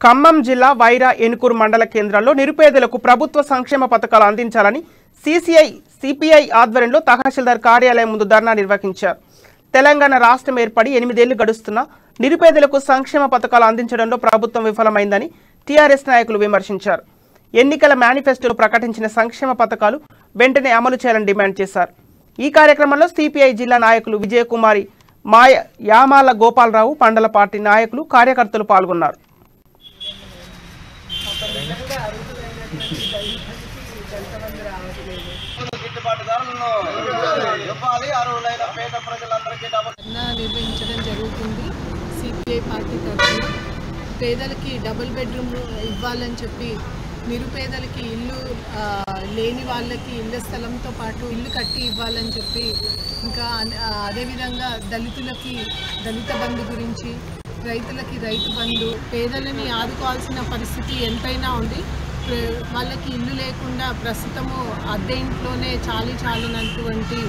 ఖమ్మం జిల్లా వైరా ఏనుకూరు మండల కేంద్రాల్లో నిరుపేదలకు ప్రభుత్వ సంక్షేమ పథకాలు అందించాలని సిపిఐ ఆధ్వర్యంలో తహసీల్దార్ కార్యాలయం ముందు ధర్నా నిర్వహించారు. తెలంగాణ రాష్ట్రం ఏర్పడి 8 ఏళ్లు గడుస్తున్నా నిరుపేదలకు సంక్షేమ పథకాలు అందించడంలో ప్రభుత్వం విఫలమైందని టీఆర్ఎస్ నాయకులు విమర్శించారు. ఎన్నికల మేనిఫెస్టోలో ప్రకటించిన సంక్షేమ పథకాలు వెంటనే అమలు చేయాలని డిమాండ్ చేశారు. ఈ కార్యక్రమంలో సిపిఐ జిల్లా నాయకులు విజయకుమారి, యామాల గోపాలరావు, పండల పార్టీ నాయకులు, కార్యకర్తలు పాల్గొన్నారు. నిర్వహించడం జరుగుతుంది. సిపిఐ పార్టీ తరఫున పేదలకి డబుల్ బెడ్రూమ్ ఇవ్వాలని చెప్పి, నిరుపేదలకి ఇల్లు లేని వాళ్ళకి ఇళ్ళ స్థలంతో పాటు ఇల్లు కట్టి ఇవ్వాలని చెప్పి, ఇంకా అదేవిధంగా దళితులకి దళిత బంధు గురించి, రైతులకి రైతు బంధు, పేదలని ఆదుకోవాల్సిన పరిస్థితి ఎంతైనా ఉంది. వాళ్ళకి ఇల్లు లేకుండా ప్రస్తుతము అద్దె ఇంట్లోనే చాలినటువంటి